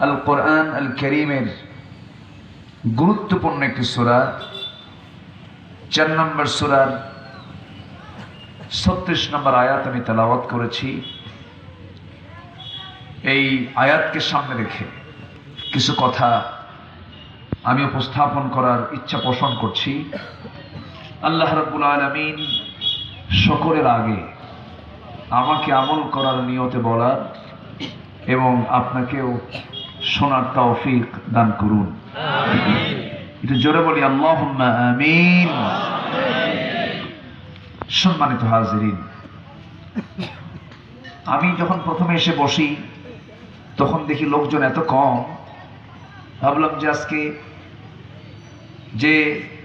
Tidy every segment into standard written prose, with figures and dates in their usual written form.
আল কোরআন আল কারীমের গুরুত্বপূর্ণ একটি সূরা ৪ নম্বর সূরার ৩৬ নম্বর আয়াত আমি তেলাওয়াত করেছি। এই আয়াতকে সামনে রেখে কিছু কথা আমি উপস্থাপন করার ইচ্ছা পোষণ করছি। আল্লাহ রাব্বুল আলামিন সকলের আগে আমাকে আমল করার নিয়তে বলার এবং আপনাকেও শোনার তৌফিক দান করুন। একটু জোরে বলি আল্লাহুম্মা আমিন। সম্মানিত হাজিরিন, আমি যখন প্রথমে এসে বসি তখন দেখি লোকজন এত কম। ভাবলাম যে আজকে যে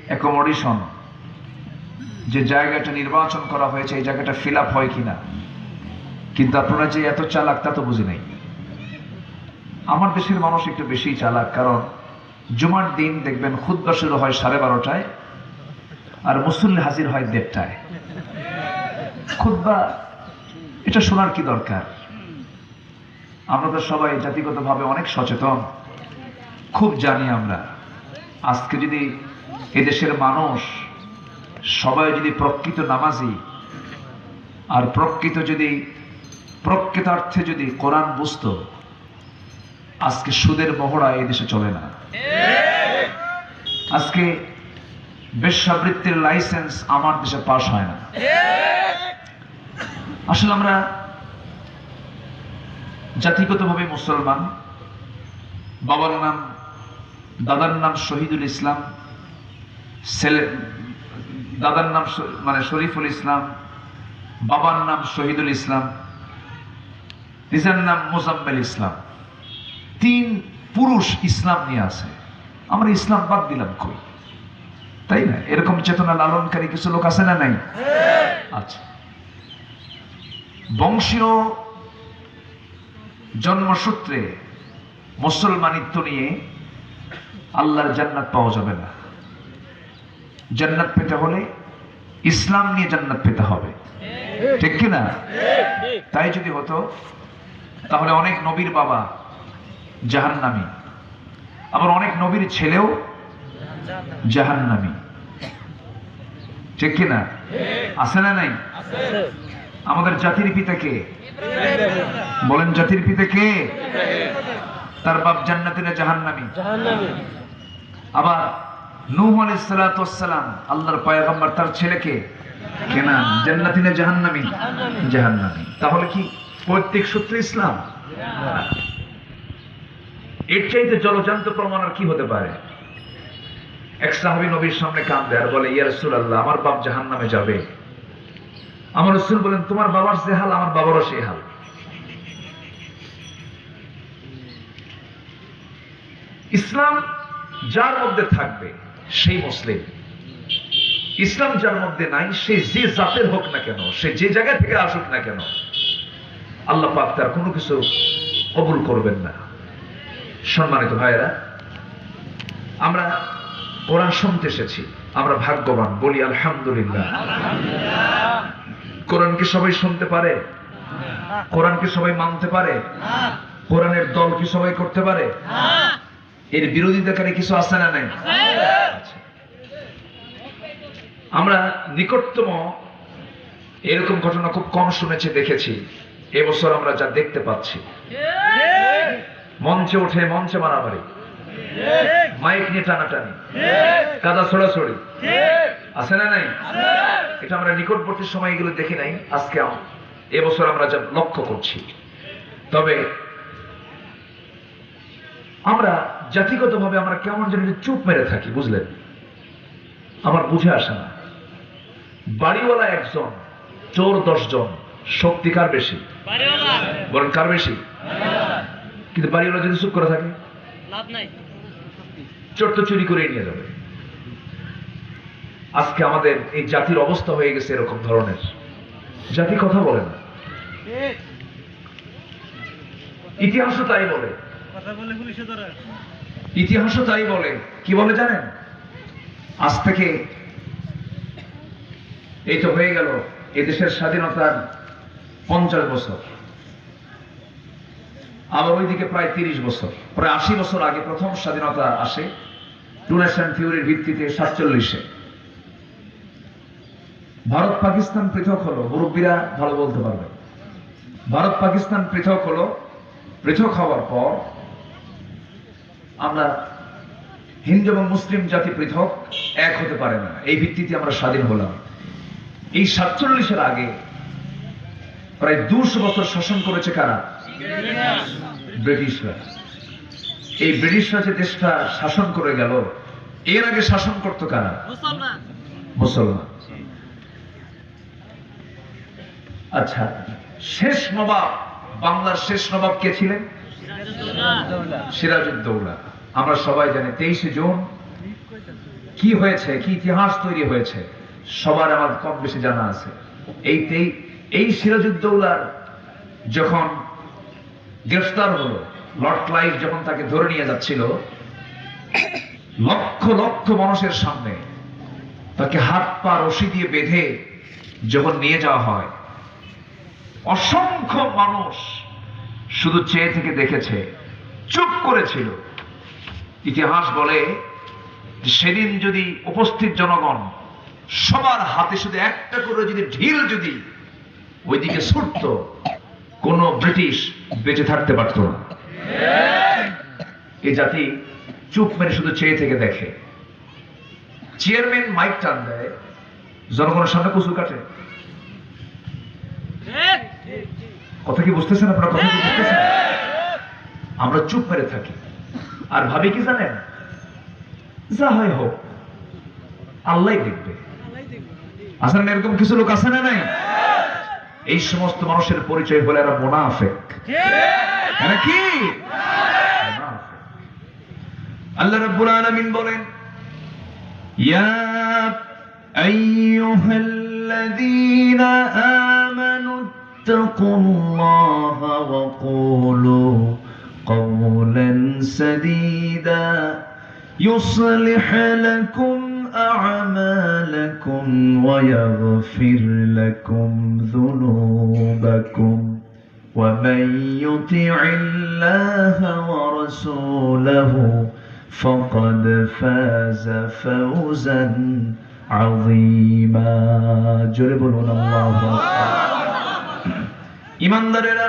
অ্যাকোমোডেশন, যে জায়গাটা নির্বাচন করা হয়েছে এই জায়গাটা ফিল আপ হয় কিনা, কিন্তু আপনারা যে এত চালাক তা তো বুঝি নাই। আমার দেশের মানুষ একটু বেশি চালাক, কারণ জুমার দিন দেখবেন খুতবা শুরু হয় 12:30টায় আর মুসল্লি হাজির হয় 1:30টায়। খুতবা এটা শোনার কি দরকার? আমরা তো সবাই জাতিগতভাবে অনেক সচেতন, খুব জানি আমরা। আজকে যদি এদেশের মানুষ সবাই যদি প্রকৃত নামাজি আর প্রকৃতার্থে যদি কোরআন বুঝতো, আজকে সুদের মহড়া এই দেশে চলে না। আজকে বেশ্যাবৃত্তির লাইসেন্স আমার দেশে পাস হয় না। আসলে আমরা জাতিগতভাবে মুসলমান। বাবার নাম, দাদার নাম শহীদুল ইসলাম, দাদার নাম মানে শরীফুল ইসলাম, বাবার নাম শহীদুল ইসলাম, নিজের নাম মোজাম্মেল ইসলাম। 3 পুরুষ ইসলাম নিয়ে আছে, আমরা ইসলাম বাদ দিলাম কই? তাই না? এরকম চেতনা লালনকারী কিছু লোক আছে না নাই? আচ্ছা, বংশীয় জন্মসূত্রে মুসলমানিত্ব নিয়ে আল্লাহর জান্নাত পাওয়া যাবে না। জান্নাত পেতে হলে ইসলাম নিয়ে জান্নাত পেতে হবে, ঠিক কিনা? তাই যদি হতো তাহলে অনেক নবীর বাবা জাহান্নামী, আবার অনেক নবীর ছেলেও জাহান্নামী, ঠিক কিনা? আছে না নাই? আমাদের জাতির পিতা কে? বলেন, জাতির পিতা কে? তার বাপ জান্নাতি না জাহান্নামী? আবার নূহ আলাইহিস সালাতু ওয়াস সালাম আল্লাহর পয়গম্বর, তার ছেলেকে কেনান, জান্নাতি না জাহান্নামী? জাহান্নামী। তাহলে কি পৈতৃক সূত্রে ইসলাম? এর চাইতে জলজান্ত প্রমাণ আর কি হতে পারে? এক সাহাবী নবীর সামনে কাঁদে আর বলে, ইয়া রাসূলুল্লাহ, আমার বাপ জাহান্নামে যাবে। আমার রাসূল বলেন, তোমার বাবার যে হাল আমার বাবারও সেই হাল। ইসলাম যার মধ্যে থাকবে সেই মুসলিম। ইসলাম যার মধ্যে নাই, সে যে জাতের হোক না কেন, সে যে জায়গা থেকে আসুক না কেন, আল্লাহ পাক তার কোনো কিছু কবুল করবেন না। সম্মানিত ভাইয়েরা, আমরা কোরআন শুনতে এসেছি, আমরা ভাগ্যবান, বলি আলহামদুলিল্লাহ। কোরআন কি সবাই শুনতে পারে? কোরআন কি সবাই মানতে পারে? কোরআনের দল কি সবাই করতে পারে? এর বিরোধিতাকারী কিছু আছে না নাই? আমরা নিকটতম এরকম ঘটনা খুব কম শুনেছি, দেখেছি। এবছর আমরা যা দেখতে পাচ্ছি, মঞ্চে উঠে মঞ্চে মারামারি, মাইক নিয়ে টানাটানি, কাদা ছোড়াছড়ি, আছে না নাই? এটা আমরা নিকটবর্তী সময় এগুলো দেখি নাই, আজকে এবছর আমরা যা লক্ষ্য করছি। তবে আমরা জাতিগতভাবে আমরা কেমন যেন চুপ মেরে থাকি, বুঝলেন? আমার বুঝে আসে না। বাড়িওয়ালা একজন, চোর 10 জন, শক্তি কার বেশি? বলেন, কার বেশি? কিন্তু বাড়িওয়ালা যদি চুপ করে থাকে, লাভ নাই, চোর তো চুরি করে নিয়ে যাবে। আজকে আমাদের এই জাতির অবস্থা হয়ে গেছে এরকম ধরনের। জাতি কথা বলে না, ইতিহাসও তাই বলে। ইতিহাসও তাই বলে। কি বলে জানেন? আজ থেকে এই তো হয়ে গেল এদেশের স্বাধীনতার 50 বছর। আবার ওইদিকে প্রায় 30 বছর, প্রায় 80 বছর আগে প্রথম স্বাধীনতা আসে টু নেশন থিওরির ভিত্তিতে 47-এ। ভারত পাকিস্তান পৃথক হলো, মুরব্বীরা ভালো বলতে পারবে। ভারত পাকিস্তান পৃথক হলো, পৃথক হওয়ার পর আমরা হিন্দু এবং মুসলিম জাতি পৃথক, এক হতে পারে না, এই ভিত্তিতে আমরা স্বাধীন হলাম। এই 47-এর আগে প্রায় 200 বছর শাসন করেছে কারা? ব্রিটিশরা। এই ব্রিটিশরা যে দেশটা শাসন করে গেল, এর আগে শাসন করতো কারা? মুসলমান। আচ্ছা, শেষ নবাব, বাংলার শেষ নবাব কে ছিলেন? সিরাজউদ্দৌলা। আমরা সবাই জানি 23শে জুন কি হয়েছে, কি ইতিহাস তৈরি হয়েছে, সবার আমার কম বেশি জানা আছে। এই সিরাজউদ্দৌলার যখন গ্রেফতার হলো, লর্ড ক্লাইভ যখন তাকে ধরে নিয়ে যাচ্ছিল, লক্ষ লক্ষ মানুষের সামনে তাকে হাত পা রশি দিয়ে বেঁধে যখন নিয়ে যাওয়া হয়, অসংখ্য মানুষ শুধু চেয়ে থেকে দেখেছে, চুপ করেছিল। ইতিহাস বলে সেদিন যদি উপস্থিত জনগণ সবার হাতে শুধু একটা করে যদি ঢিল যদি ওইদিকে ছুটত, কোন ব্রিটিশ বেঁচে থাকতে পারত না। এই জাতি চুপ মেরে শুধু চেয়ে থেকে দেখে। চেয়ারম্যান মাইক টান দেয়, জনগণের সামনে কুসুর কাটে। কথা কি বুঝতেছেন আপনারা? কথা কি বুঝতেছেন? আমরা চুপ মেরে থাকি আর ভাবি কি জানেন, যা হয় হোক, আল্লাহ দেখবে। আসলে এরকম কিছু লোক আছে না নাই? এই সমস্ত মানুষের পরিচয় বলে এরা মুনাফিক। এরা কি? আল্লাহ রাব্বুল আলামিন বলেন, ইয়া আইয়ুহাল্লাযীনা আমানু ইত্তাকুল্লাহা ওয়া কুলু কওলান সাদীদা يصلح لكم أعمالكم ويغفر لكم ذنوبكم ومن يطع الله ورسوله فقد فاز فوزا عظيما جربنا الله ইমানদারেরা,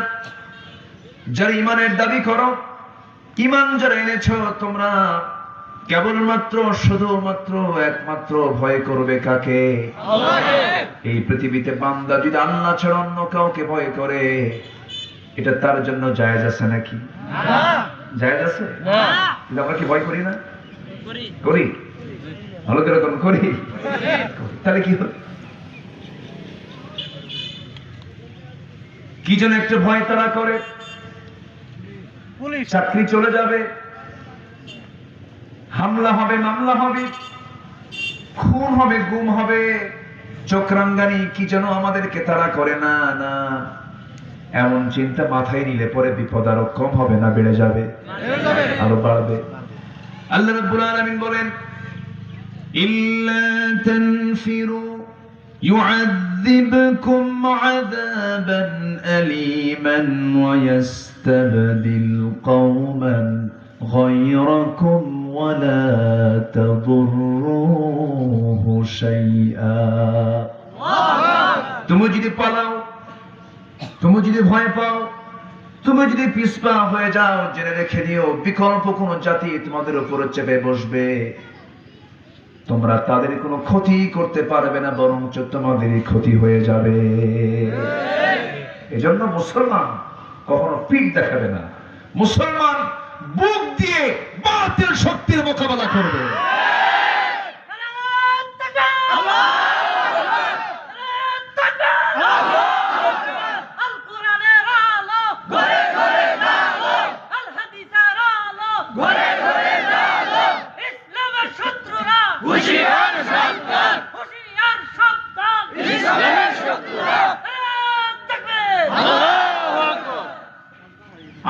যারা ইমানের দাবি করো, ইমান যারা এনেছো, তোমরা কেবলমাত্র শুধুমাত্র একমাত্র ভয় করবে কাকে? এই পৃথিবীতে বান্দা যদি আল্লাহ ছাড়া অন্য কাউকে ভয় করে, এটা তার জন্য জায়েজ আছে নাকি? জায়েজ আছে? আমরা কি ভয় করি না? করি। ভালো করে করি। তাহলে কি হবে? কি যেন একটা ভয় তারা করে, চাকরি চলে যাবে, হামলা হবে, মামলা হবে, খুন হবে, গুম হবে, চক্রাঙ্গানি কি যেন আমাদেরকে তারা করে। না না, এমন চিন্তা মাথায় নিলে পরে বিপদ আরো কম হবে না, বেড়ে যাবে, আরো বাড়বে। আল্লাহ রাব্বুল আলামিন বলেন, ইল্লা তানফিরু يعذبكم عذابا أليما ويستبدل قوما غيركم ولا تضروه شيئا। তুমি যদি পালাও, তুমি যদি ভয় পাও, তুমি যদি পিছপা হয়ে যাও, জেনে রেখে দিও বিকল্প কোন জাতি তোমাদের উপরে চেপে বসবে। তোমরা তাদের কোনো ক্ষতি করতে পারবে না, বরঞ্চ তোমাদেরই ক্ষতি হয়ে যাবে। এজন্য মুসলমান কখনো পিঠ দেখাবে না, মুসলমান বুক দিয়ে বাতিল শক্তির মোকাবেলা করবে।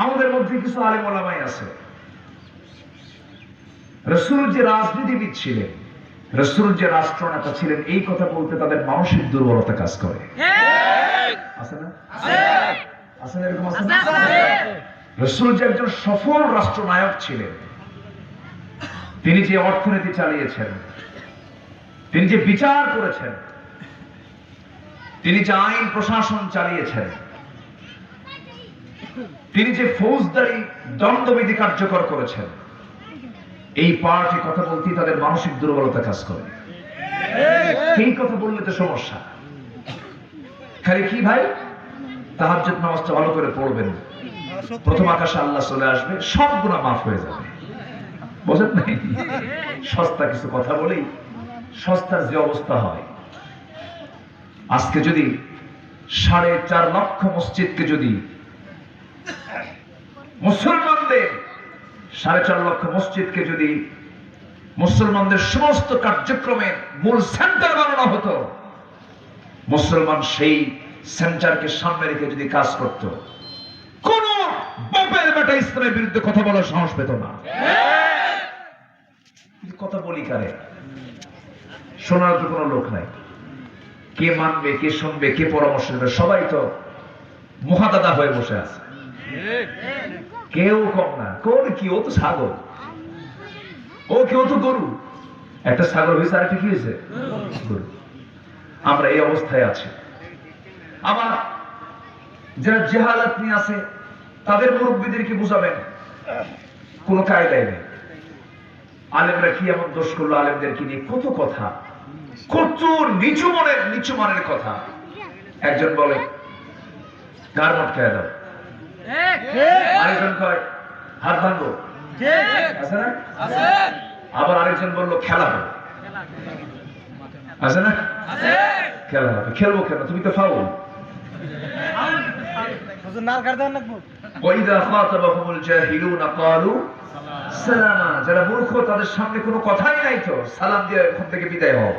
আমাদের মধ্যে কিছু আলেম ওলামাই আছে, রাসূল যে রাজনীতিবিদ ছিলেন, রাসূল যে রাষ্ট্রনেতা ছিলেন, এই কথা বলতে তাদের মানসিক দুর্বলতা কাজ করে। আছে না? আছে না? এরকম আছে না? রাসূল যে একজন সফল রাষ্ট্রনায়ক ছিলেন, তিনি যে অর্থনীতি চালিয়েছেন, তিনি যে বিচার করেছেন, তিনি যে আইন প্রশাসন চালিয়েছেন, তিনি যে ফৌজদারি দণ্ডবিধি কার্যকর করেছেন, এই পার্টি কথা বলতেই তাদের মানসিক দুর্বলতা কাজ করে। এই কথা বললে তো সমস্যা। খালি কি ভাই, তাহাজ্জুদ নামাজটা ভালো করে পড়বেন, প্রথম আকাশে আল্লাহ চলে আসবে, সব গুনাহ মাফ হয়ে যাবে। বোঝেন নাই? সস্তা কিছু কথা বলেই সস্তার যে অবস্থা হয়। আজকে যদি 4.5 লক্ষ মসজিদকে যদি মুসলমানদের 4.5 লক্ষ মসজিদকে যদি মুসলমানদের সমস্ত কার্যক্রমের মূল সেন্টার বানানো হতো, মুসলমান সেই সেন্টারকে সামনে রেখে যদি কাজ করত, কোন বাপের বেটা ইসলামের বিরুদ্ধে কথা বলার সাহস পেত না। কথা বলি কারে? শোনার তো কোনো লোক নাই। কে মানবে, কে শুনবে, কে পরামর্শ দেবে? সবাই তো মহাদাদা হয়ে বসে আছে, কেউ কম না। কোন কি, ও তো ছাগল, ও কেউ তো গরু। একটা ছাগল হয়েছে, আর কি হয়েছে? গরু। আমরা এই অবস্থায় আছি। আবার যারা জেহালাত নিয়ে আছে, তাদের মুরব্বীদেরকে বুঝাবেন, কোন কায়দায় নেই। আলেমরা কি এমন দোষ করলো? আলেমদেরকে নিয়ে কত কথা, কত নিচু মানের কথা। একজন বলে গার মটকায় দাও, আরেকজন কয় হাত ভাঙবো, আছে না? আবার আরেকজন বললো খেলা হবে, আছে না? খেলা হবে। খেলবো কেন? তুমি তো ফাউল। যারা মূর্খ, তাদের সামনে কোনো কথাই নাই, তো সালাম দিয়ে এখান থেকে বিদায় হও।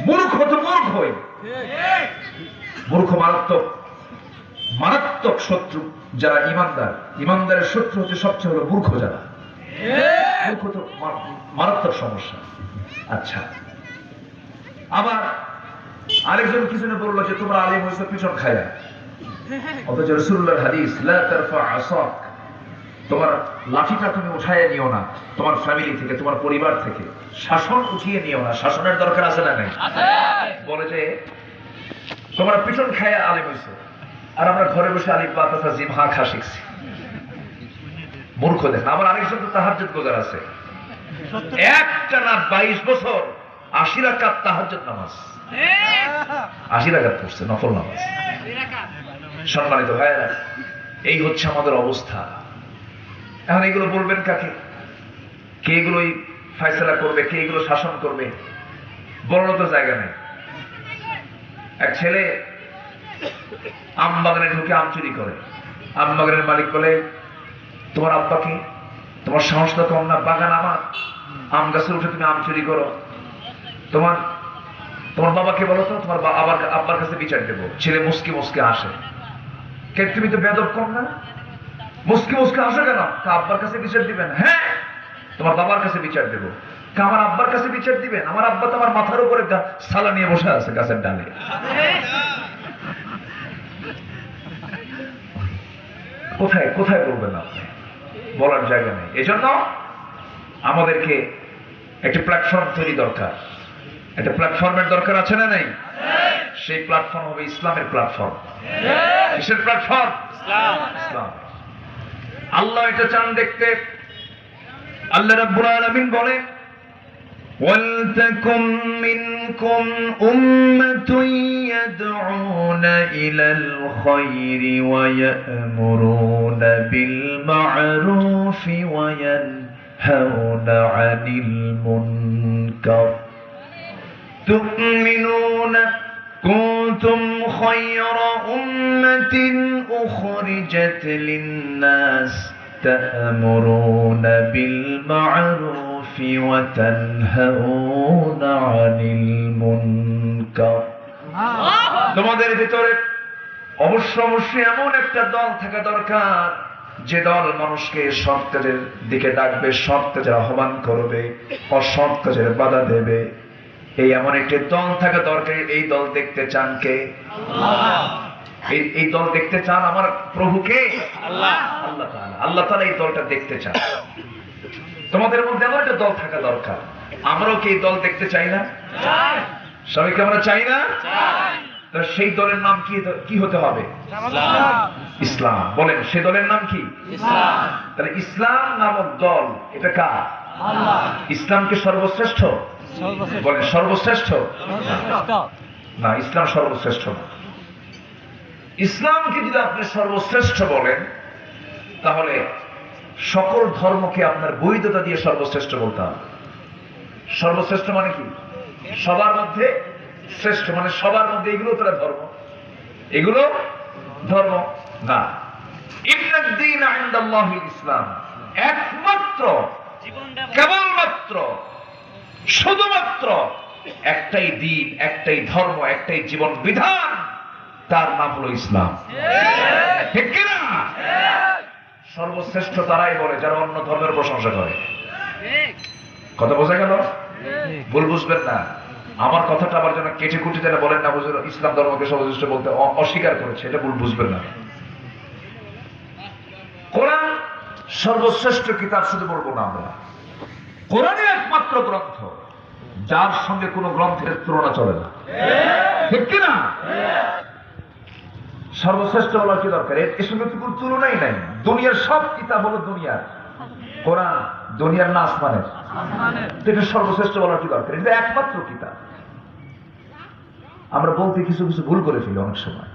মূর্খ তো মূর্খই। মূর্খ মারাত্মক শত্রু যারা ইমানদার। ইমানদারের শত্রু হচ্ছে সবচেয়ে হলো মূর্খ যারা। মূর্খ তো মারাত্মক সমস্যা। আচ্ছা, আবার আরেকজন কিছু না বললো যে তোমরা আলিম হয়েছে পিছন খায়া, অথচ রাসূলুল্লাহর হাদিস, লা তারফা আসাক, তোমার লাঠিটা তুমি উঠায় নিও না তোমার ফ্যামিলি থেকে, তোমার পরিবার থেকে। শাসন উঠিয়ে নিও না। শাসনের দরকার আছে না নাই? বলে যে তোমরা পিছন খায়া আলিম হয়েছে, আর আমরা ঘরে বসে আলিফ বা তা জিম হা খা শিখছি। মূর্খ দেখেন। আবার আরেকজন তো তাহাজ্জুদ গোজার আছে, একটানা 22 বছর 80 রাকাত তাহাজ্জুদ নামাজ, 80 রাকাত পড়ছে, নফল নামাজ। সম্মানিত ভাইয়েরা, এই হচ্ছে আমাদের অবস্থা। এখন এগুলো বলবেন কাকে? কে এগুলোই ফয়সালা করবে? কে এগুলো শাসন করবে? বলার তো জায়গা নেই। এক ছেলে আম বাগানে ঢুকে আম চুরি করে। আম বাগানের মালিক বলে, তোমার আব্বাকে, তোমার সাহস তো কম না, বাগান আমার, আম গাছে উঠে তুমি আম চুরি করো। তোমার বাবাকে বলো তো, তোমার আব্বার কাছে বিচার দেবো। ছেলে মুসকি মুসকে আসে, কেন তুমি তো বেদব কম না, মুসকি মুসকে আসো কেন? আব্বার কাছে বিচার দিবেন? হ্যাঁ, তোমার বাবার কাছে বিচার দেবো। আমার আব্বার কাছে বিচার দিবেন? আমার আব্বা তো আমার মাথার উপরে সালা নিয়ে বসে আছে গাছের ডালে। কোথায় কোথায় বলবেন আপনি? বলার জায়গা নেই। এজন্য আমাদেরকে একটি প্ল্যাটফর্ম তৈরি দরকার। একটা প্ল্যাটফর্মের দরকার আছে না নাই? সেই প্ল্যাটফর্ম হবে ইসলামের প্ল্যাটফর্ম। কিসের প্ল্যাটফর্ম? ইসলাম। আল্লাহ এটা চান দেখতে। আল্লাহ রাব্বুল আলামিন বলেন, ওয়ালতাকুম মিনকুম উম্মাতুন ইয়াদউনা ইলাল খায়রি ওয়া ইয়া'মুরুনা বিল মা'রুফি ওয়া ইয়ানহাউনা আনিল মুনকার তু'মিনুনা كنتم خير أمة أخرجت للناس تأمرون بالمعروف وتنهون عن المنكر। তোমাদের ভিতরে অবশ্যই এমন একটা দল থাকা দরকার, যে দল মানুষকে সৎ কাজের দিকে ডাকবে, সৎ কাজের আহ্বান করবে, অসৎ কাজের বাধা দেবে। এই এমন একটি দল থাকা দরকার। এই দল দেখতে চান কে? এই দল দেখতে চান আমার প্রভুকে? আল্লাহ তাআলা, আল্লাহ তাআলা এই দলটা দেখতে চান। তোমাদের মধ্যে আমার একটা দল থাকা দরকার। আমরাও কি এই দল দেখতে চাই না? সবাইকে আমরা চাই না? তাহলে সেই দলের নাম কি হতে হবে? ইসলাম। বলেন সেই দলের নাম কি? ইসলাম। তাহলে ইসলাম নামক দল এটা কার? আল্লাহ। ইসলামকে সর্বশ্রেষ্ঠ বলেন? সর্বশ্রেষ্ঠ না, ইসলাম সর্বশ্রেষ্ঠ না। ইসলামকে যদি আপনি সর্বশ্রেষ্ঠ বলেন তাহলে সকল ধর্মকে আপনার বৈধতা দিয়ে সর্বশ্রেষ্ঠ বলতে হবে। সর্বশ্রেষ্ঠ মানে কি? সবার মধ্যে শ্রেষ্ঠ, মানে সবার মধ্যে এগুলো তারা ধর্ম, এগুলো ধর্ম না। ইন্নাদ-দীন ইনদাল্লাহিল ইসলাম, একমাত্র কেবলমাত্র শুধুমাত্র একটাই দিন, একটাই ধর্ম, একটাই জীবন বিধান, তার নাম হলো ইসলাম। ঠিক কিনা? সর্বশ্রেষ্ঠ তারাই বলে যারা অন্য ধর্মের প্রশংসা করে। কথা বোঝা গেল? ভুল বুঝবেন না। আমার কথাটা আবার যেন কেটে কুটে যেন বলেন না হুজুর ইসলাম ধর্মকে সর্বশ্রেষ্ঠ বলতে অস্বীকার করেছে, এটা ভুল বুঝবেন না। কোরআন সর্বশ্রেষ্ঠ কিতাব শুধু বলবো না আমরা, কোরআনই একমাত্র গ্রন্থ যার সঙ্গে কোনো গ্রন্থের তুলনা চলে না। ঠিক কিনা? সর্বশ্রেষ্ঠ বলার কি দরকার? এর সঙ্গে তো কোনো তুলনাই নাই। দুনিয়ার সব কিতাব হলো দুনিয়ার, কোরআন দুনিয়ার না আসমানের। এটা সর্বশ্রেষ্ঠ বলার কি দরকার? এটা একমাত্র কিতাব। আমরা বলতে কিছু কিছু ভুল করে ফেলি অনেক সময়।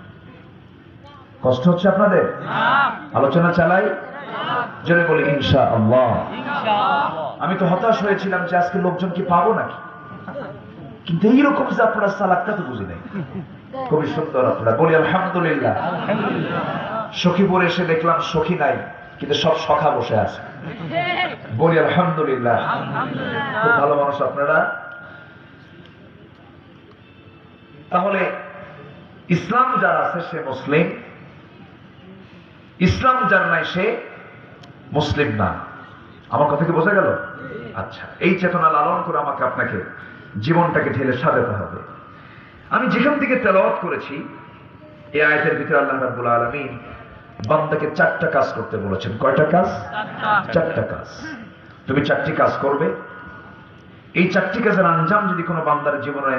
কষ্ট হচ্ছে আপনাদের? আলোচনা চালাই, জোরে বলি ইনশাআল্লাহ। আমি তো হতাশ হয়েছিলাম যে আজকে লোকজন কি পাবো নাকি, কিন্তু এইরকম যে আপনারা সালাকটা তো বুঝি নাই। খুবই সুন্দর আপনারা, বলি আলহামদুলিল্লাহ। সখীপুরে এসে দেখলাম সখী নাই, কিন্তু সব সখা বসে আছে। বলি আলহামদুলিল্লাহ। খুব ভালো মানুষ আপনারা। তাহলে ইসলাম যার আছে সে মুসলিম, ইসলাম যার নাই সে মুসলিম না। আমার কথা কি বোঝা গেল? আচ্ছা, এই চেতনা লালন করে আমাকে আপনাকে জীবনটাকে ঢেলে সাজাতে হবে। আমি যেখান থেকে তেলাওয়াত করেছি এই আয়াতের ভিতরে আল্লাহ রাব্বুল আলামিন বান্দাকে 4টা কাজ করতে বলেছেন। কয়টা কাজ? 4টা কাজ। তুমি 4টি কাজ করবে। এই 4টি কাজের আঞ্জাম যদি কোনো বান্দার জীবনে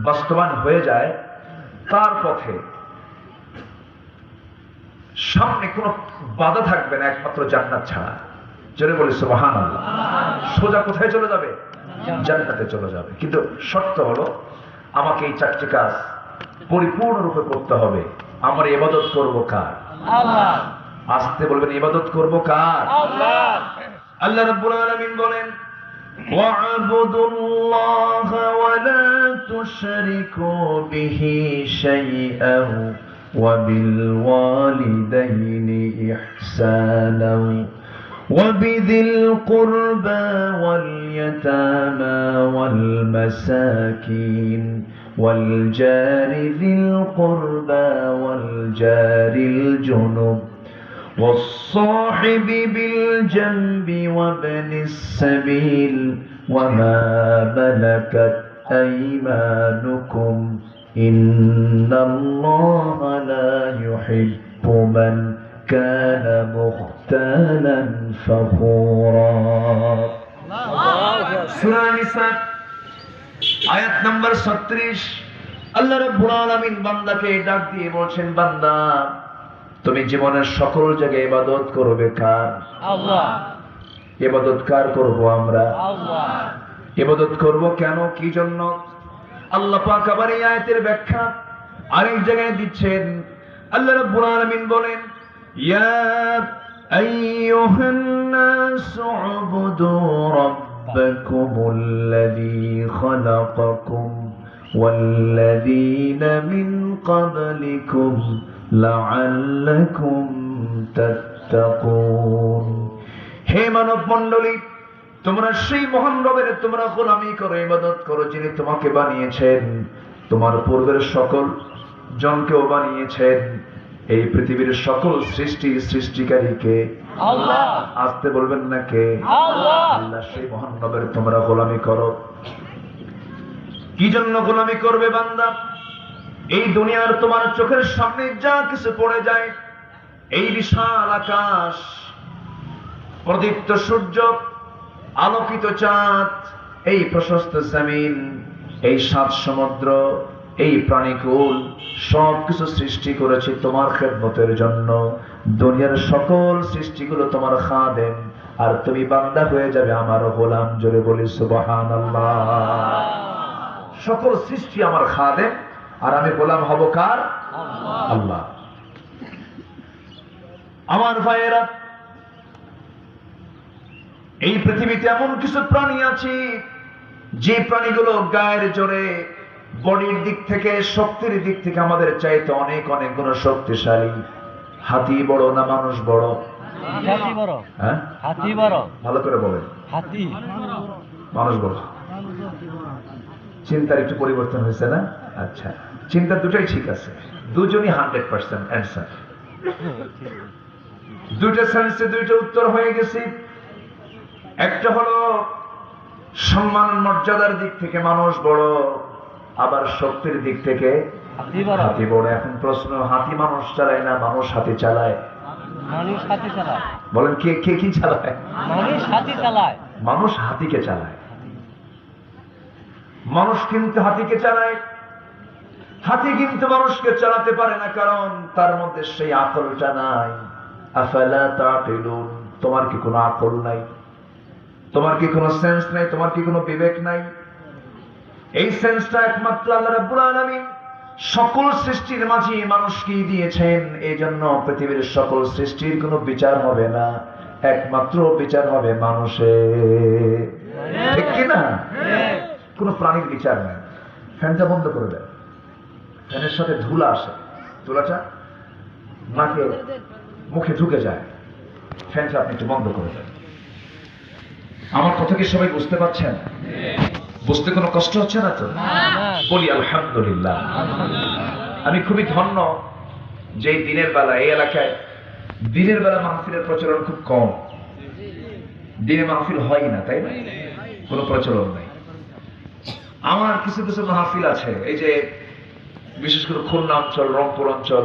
বাস্তবায়ন হয়ে যায়, তার পথে সামনে কোনো বাধা থাকবে না একমাত্র জান্নাত ছাড়া। জোরে বলি সুবহানাল্লাহ। সোজা কোথায় চলে যাবে? জান্নাতে চলে যাবে। কিন্তু শর্ত হলো আমাকে এই 4টি কাজ পরিপূর্ণরূপে করতে হবে। আমার ইবাদত করব কার? আল্লাহ। আসতে বলবেন ইবাদত করব কার? আল্লাহ। আল্লাহ রাব্বুল আলামিন বলেন ওয়া'বুদুল্লাহা ওয়া লা তুশরিকু বিহি শাইআন ওয়া বিল ওয়ালিদাইনি ইহসানান وبذي القربى واليتامى والمساكين والجار ذي القربى والجار الجنب والصاحب بالجنب وابن السبيل وما ملكت أيمانكم إن الله لا يحب من كان مختالا فخورا. সূরা নিসা আয়াত নম্বর 36। আল্লাহ রাব্বুল আলামিন বান্দাকে ডাক দিয়ে বলছেন, বান্দা তুমি জীবনের সকল জায়গায় ইবাদত করবে কার? আল্লাহ। ইবাদত কার করব আমরা? আল্লাহ। ইবাদত করব কেন, কি জন্য? আল্লাহ পাক আবার এই আয়াতের ব্যাখ্যা আরেক জায়গায় দিচ্ছেন। আল্লাহ রাব্বুল আলামিন বলেন يا أيها الناس اعبدوا ربكم الذي خلقكم والذين من قبلكم لعلكم تتقون. হে মানব মণ্ডলী, তোমরা সেই মহান রবের তোমরা গোলামি করো, ইবাদত করো যিনি তোমাকে বানিয়েছেন, তোমার পূর্বের সকল জনকেও বানিয়েছেন। এই পৃথিবীর সকল সৃষ্টিকারীকে আল্লাহ। আসতে বলবেন না কে? আল্লাহ। আল্লাহ সেই মহান রবের তোমরা গোলামি করো। কি জন্য গোলামি করবে বান্দা? এই দুনিয়ার তোমার চোখের সামনে যা কিছু পড়ে যায়, এই বিশাল আকাশ, প্রদীপ্ত সূর্য, আলোকিত চাঁদ, এই প্রশস্ত জমিন, এই সাত সমুদ্র, এই প্রাণীকুল, সবকিছু সৃষ্টি করেছে তোমার খেদমতের জন্য। দুনিয়ার সকল সৃষ্টিগুলো তোমার খাদেম, আর তুমি বান্দা হয়ে যাবে আমার গোলাম। জোরে বলি সুবহানাল্লাহ। সকল সৃষ্টি আমার খাদেম, আর আমি গোলাম হব কার? আল্লাহ। আমার ভাইয়েরা, এই পৃথিবীতে এমন কিছু প্রাণী আছে যে প্রাণীগুলো গায়ের জোরে, বডির দিক থেকে, শক্তির দিক থেকে আমাদের চাইতে অনেক অনেক গুণ শক্তিশালী। হাতি বড় না মানুষ বড়? হাতি বড়। হ্যাঁ, হাতি বড়। ভালো করে বলেন। হাতি। মানুষ বড়। চিন্তার একটু পরিবর্তন হয়েছে না? আচ্ছা, চিন্তা দুটাই ঠিক আছে, দুজনই 100% অ্যান্সার। দুইটা সেন্সে দুইটা উত্তর হয়ে গেছে। একটা হলো সম্মান মর্যাদার দিক থেকে মানুষ বড়, আবার শক্তির দিক থেকে হাতি বড়। এখন প্রশ্ন, হাতি মানুষ চালায় না মানুষ হাতি চালায়? মানুষ হাতি চালায়। বলেন কে কে কি চালায়? মানুষ হাতি চালায়। মানুষ হাতিকে চালায়। মানুষ কিন্তু হাতিকে চালায়, হাতি কিন্তু মানুষকে চালাতে পারে না, কারণ তার মধ্যে সেই আকলটা নাই। আফালা তাকিলুন, তোমার কি কোনো আকল নাই? তোমার কি কোনো সেন্স নাই? তোমার কি কোনো বিবেক নাই? এই সেন্সটা একমাত্র আল্লাহ রাব্বুল আলামিন সকল সৃষ্টির মাঝে মানুষকে দিয়েছেন। এই জন্য পৃথিবীর সকল সৃষ্টির কোনো বিচার হবে না, একমাত্র বিচার হবে মানুষের। ঠিক কিনা? কোনো প্রাণীর বিচার নাই। ফ্যানটা বন্ধ করে দেয়, ফ্যানের সাথে ধুলা আসে, ধুলাটা নাকে মুখে ঢুকে যায়। ফ্যানটা আপনি একটু বন্ধ করে দেন। আমার কথা কি সবাই বুঝতে পারছেন? বুঝতে কোনো কষ্ট হচ্ছে না তো? বলি আলহামদুলিল্লাহ। আমি খুবই ধন্য যে দিনের বেলা এই এলাকায় দিনের বেলা মাহফিলের প্রচলন খুব কম। দিনে মাহফিল হয় না, তাই না? কোনো প্রচলন নাই। আমার কিছু কিছু মাহফিল আছে, এই যে বিশেষ করে খুলনা অঞ্চল, রংপুর অঞ্চল,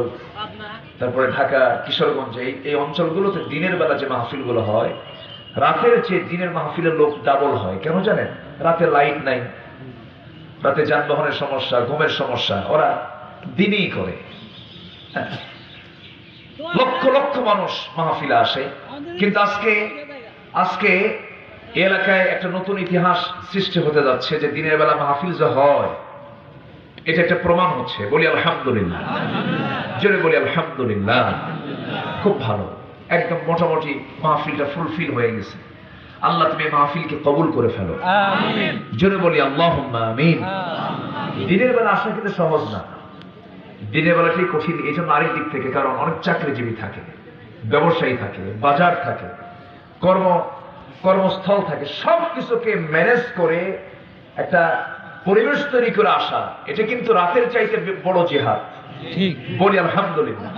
তারপরে ঢাকা, কিশোরগঞ্জ, এই অঞ্চলগুলোতে দিনের বেলা যে মাহফিলগুলো হয়, রাতের চেয়ে দিনের মাহফিলের লোক ডাবল হয়। কেন জানেন? রাতে লাইট নাই, রাতে যানবাহনের সমস্যা, ঘুমের সমস্যা, ওরা দিনেই করে। লক্ষ লক্ষ মানুষ মাহফিলে আসে। কিন্তু আজকে এলাকায় একটা নতুন ইতিহাস সৃষ্টি হতে যাচ্ছে, যে দিনের বেলা মাহফিল যে হয়, এটা একটা প্রমাণ হচ্ছে। বলি আলহামদুলিল্লাহ, জোরে বলি আলহামদুলিল্লাহ। খুব ভালো, একদম মোটামুটি মাহফিলটা ফুলফিল হয়ে গেছে। আল্লাহ তুমি মাহফিলকে কবুল করে ফেলো, আমিন। জোরে বলি আল্লাহুম্মা আমিন। দিনের বেলা আসা কিন্তু সহজ না, দিনের বেলাটাই কঠিন। এই জন্য আরেক দিক থেকে, কারণ অনেক চাকরিজীবী থাকে, ব্যবসায়ী থাকে, বাজার থাকে, কর্মস্থল থাকে, সবকিছুকে ম্যানেজ করে একটা পরিবেশ তৈরি করে আসা, এটা কিন্তু রাতের চাইতে বড় জিহাদ। ঠিক বলি আলহামদুলিল্লাহ।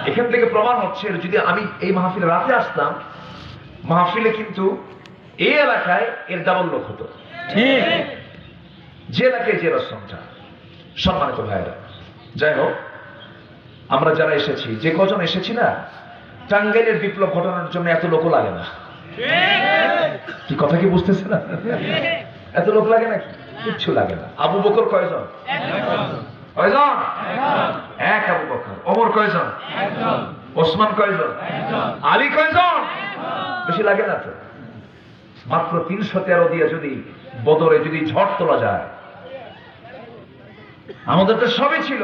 এখান থেকে প্রমাণ হচ্ছে, যদি আমি এই মাহফিলে রাতে আসতাম, মাহফিলে কিন্তু এই এলাকায় এর ডাবল লোক হতো। ঠিক, যে এলাকায় যে রসমটা। সম্মানিত ভাইরা, যাই হোক, আমরা যারা এসেছি, যে কজন এসেছি না, টাঙ্গাইলের বিপ্লব ঘটানোর জন্য এত লোক লাগে না। কি কথা কি বুঝতেছে না? এত লোক লাগে নাকি? কিচ্ছু লাগে না। আবু বকর কয়জন? কয়জন? এক আবু বকর। ওমর কয়জন? ওসমান কয়জন? আলী কয়জন? বেশি লাগে না তো। মাত্র 313 দিয়ে যদি বদরে যদি ঝড় তোলা যায়, আমাদের তো সবই ছিল।